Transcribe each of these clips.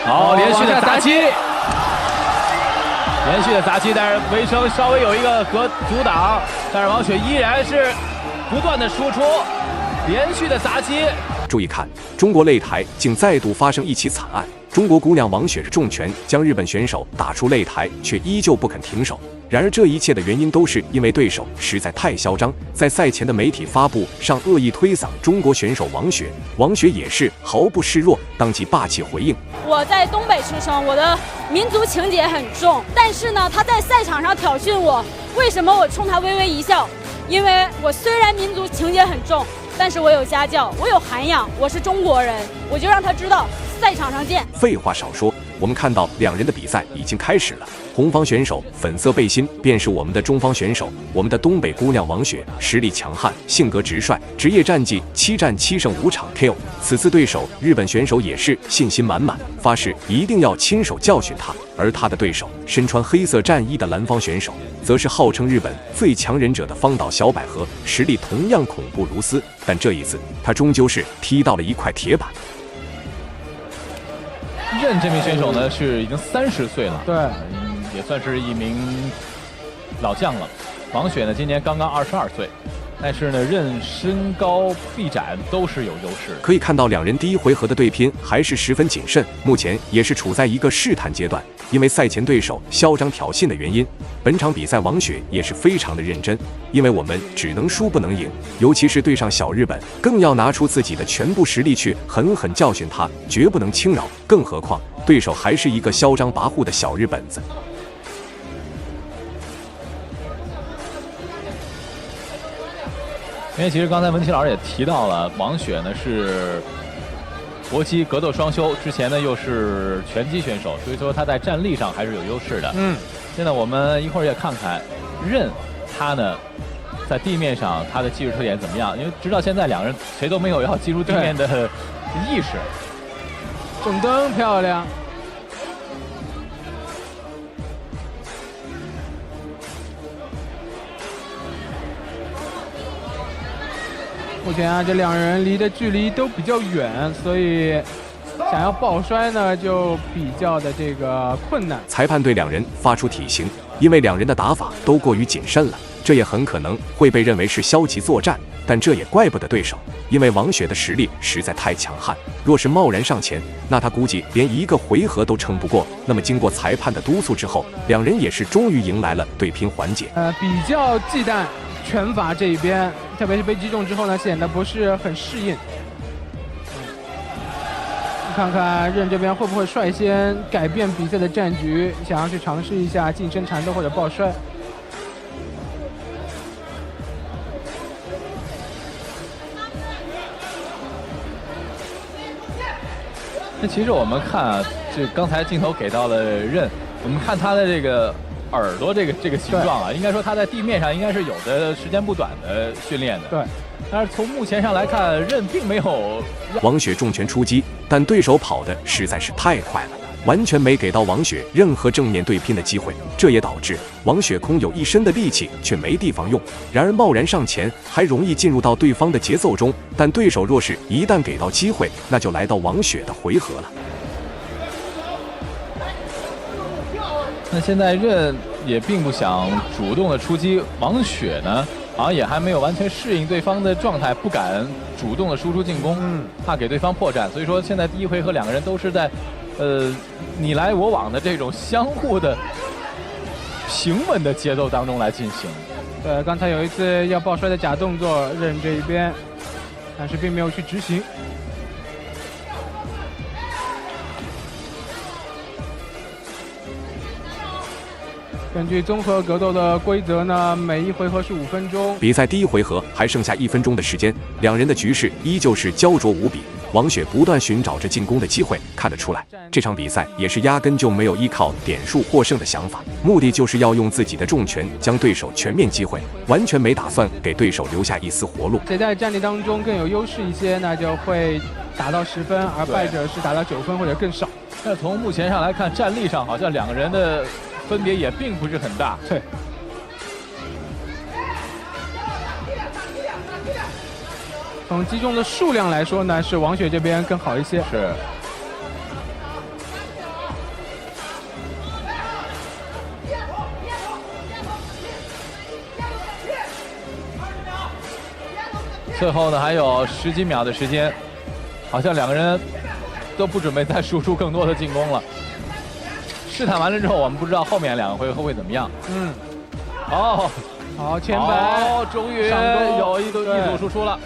好，连续的砸击，连续的砸击，但是维生稍微有一个阻挡，但是王雪依然是不断的输出，连续的砸击。注意看，中国擂台竟再度发生一起惨案。中国姑娘王雪是重拳将日本选手打出擂台，却依旧不肯停手。然而，这一切的原因都是因为对手实在太嚣张，在赛前的媒体发布上恶意推搡中国选手王雪，王雪也是毫不示弱，当即霸气回应：“我在东北出生，我的民族情节很重，但是呢，他在赛场上挑衅我，为什么我冲他微微一笑？因为我虽然民族情节很重，但是我有家教，我有涵养，我是中国人，我就让他知道赛场上见。”废话少说，我们看到两人的比赛已经开始了。红方选手粉色背心便是我们的中方选手，我们的东北姑娘王雪，实力强悍，性格直率，职业战绩7战7胜5场 KO。此次对手日本选手也是信心满满，发誓一定要亲手教训他。而他的对手身穿黑色战衣的蓝方选手，则是号称日本最强忍者的方岛小百合，实力同样恐怖如斯。但这一次，他终究是踢到了一块铁板。任这名选手呢是已经30岁了，对，也算是一名老将了。王雪呢今年刚刚22岁，但是呢任身高臂展都是有优势。可以看到两人第一回合的对拼还是十分谨慎，目前也是处在一个试探阶段。因为赛前对手嚣张挑衅的原因，本场比赛王雪也是非常的认真，因为我们只能输不能赢，尤其是对上小日本，更要拿出自己的全部实力去狠狠教训他，绝不能轻饶。更何况对手还是一个嚣张跋扈的小日本子。因为其实刚才文琪老师也提到了，王雪呢是搏击格斗双修，之前呢又是拳击选手，所以说他在战力上还是有优势的。现在我们一会儿也看看任他呢在地面上他的技术特点怎么样，因为直到现在两个人谁都没有要进入地面的意识。整灯漂亮。目前啊，这两人离的距离都比较远，所以想要抱摔呢，就比较的这个困难。裁判对两人发出体型，因为两人的打法都过于谨慎了，这也很可能会被认为是消极作战。但这也怪不得对手，因为王雪的实力实在太强悍，若是贸然上前，那他估计连一个回合都撑不过。那么经过裁判的督促之后，两人也是终于迎来了对拼环节。比较忌惮拳法这一边，特别是被击中之后呢，显得不是很适应。看看任这边会不会率先改变比赛的战局，想要去尝试一下近身缠斗或者抱摔。那其实我们看啊，就刚才镜头给到了任，我们看他的这个耳朵这个形状啊，应该说他在地面上应该是有的时间不短的训练的。对。但是从目前上来看，任并没有。王雪重拳出击，但对手跑的实在是太快了，完全没给到王雪任何正面对拼的机会，这也导致王雪空有一身的力气却没地方用。然而贸然上前，还容易进入到对方的节奏中，但对手若是一旦给到机会，那就来到王雪的回合了。那现在任也并不想主动的出击，王雪呢好像也还没有完全适应对方的状态，不敢主动的输出进攻，怕给对方破绽。所以说现在第一回合两个人都是在你来我往的这种相互的平稳的节奏当中来进行。对，刚才有一次要抱摔的假动作，任这一边，但是并没有去执行。根据综合格斗的规则呢，每一回合是5分钟。比赛第一回合还剩下1分钟的时间，两人的局势依旧是焦灼无比。王雪不断寻找着进攻的机会，看得出来，这场比赛也是压根就没有依靠点数获胜的想法，目的就是要用自己的重拳将对手全面击毁，完全没打算给对手留下一丝活路。谁在战力当中更有优势一些，那就会打到10分，而败者是打到9分或者更少。那从目前上来看，战力上好像两个人的分别也并不是很大。对。从击中的数量来说呢，是王雪这边更好一些。是。最后呢还有10几秒的时间，好像两个人都不准备再输出更多的进攻了。试探完了之后，我们不知道后面2个回合会怎么样。哦，好前排，终于有一组输出了。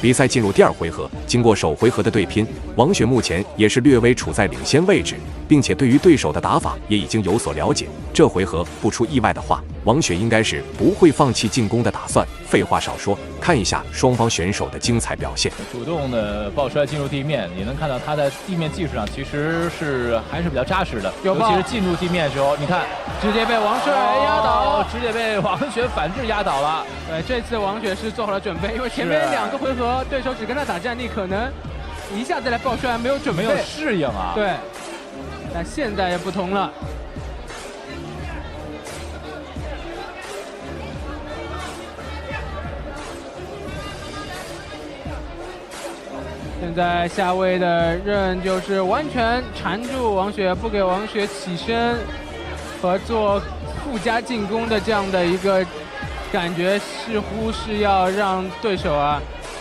比赛进入第2回合，经过首回合的对拼，王雪目前也是略微处在领先位置，并且对于对手的打法也已经有所了解。这回合不出意外的话，王雪应该是不会放弃进攻的打算。废话少说，看一下双方选手的精彩表现。主动的抱摔进入地面，你能看到他在地面技术上其实还是比较扎实的，尤其是进入地面的时候，你看直接被王雪压倒，直接被王雪反制压倒了。对，这次王雪是做好了准备，因为前面2个回合对手只跟他打站立，可能一下子来抱摔没有准备，没有适应啊。对，但现在也不同了。现在下位的任就是完全缠住王雪，不给王雪起身和做附加进攻的这样的一个感觉，似乎是要让对手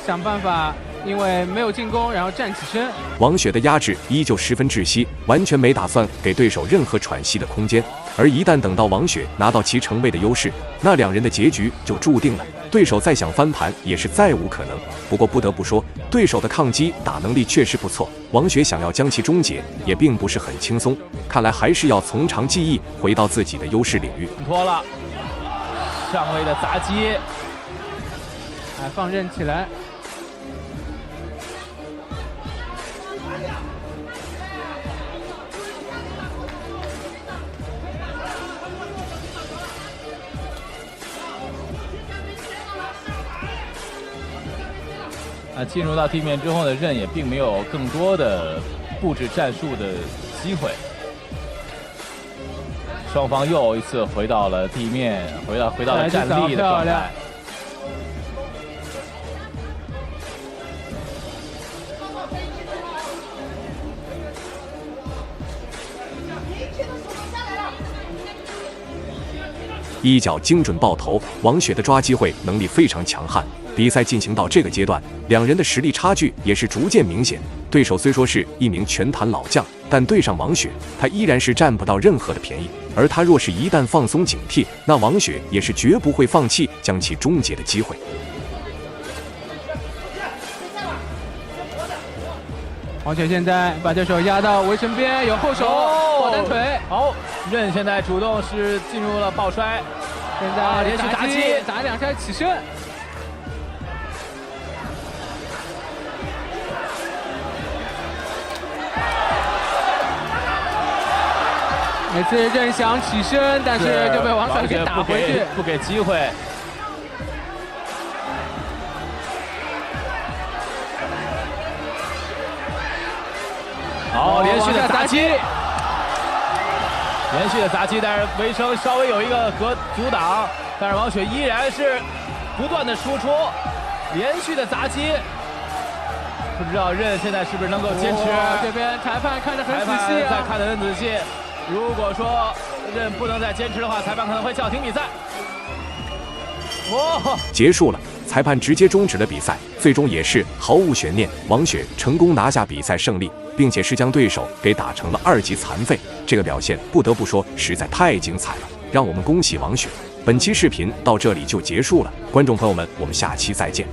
想办法，因为没有进攻，然后站起身。王雪的压制依旧十分窒息，完全没打算给对手任何喘息的空间。而一旦等到王雪拿到其成位的优势，那2人的结局就注定了。对手再想翻盘也是再无可能。不过不得不说，对手的抗击打能力确实不错。王雪想要将其终结也并不是很轻松，看来还是要从长计议，回到自己的优势领域。脱了上位的砸击，放任起来。进入到地面之后呢，任也并没有更多的布置战术的机会。双方又一次回到了地面，回到了站立的状态。一脚精准爆头，王雪的抓机会能力非常强悍。比赛进行到这个阶段，2人的实力差距也是逐渐明显。对手虽说是一名拳坛老将，但对上王雪，他依然是占不到任何的便宜。而他若是一旦放松警惕，那王雪也是绝不会放弃将其终结的机会。王雪现在把对手压到围城边，有后手抱单腿。好，任现在主动是进入了抱摔，现在连续砸击，打2下起身。每次任想起身，但是就被王雪给打回去，不给机会。好，连续的砸击，连续的砸击，但是围城稍微有一个阻挡，但是王雪依然是不断的输出，连续的砸击。不知道任现在是不是能够坚持？这边裁判看得很仔细在看得很仔细。如果说任不能再坚持的话，裁判可能会叫停比赛。结束了，裁判直接终止了比赛，最终也是毫无悬念，王雪成功拿下比赛胜利，并且是将对手给打成了2级残废。这个表现不得不说实在太精彩了，让我们恭喜王雪。本期视频到这里就结束了，观众朋友们，我们下期再见。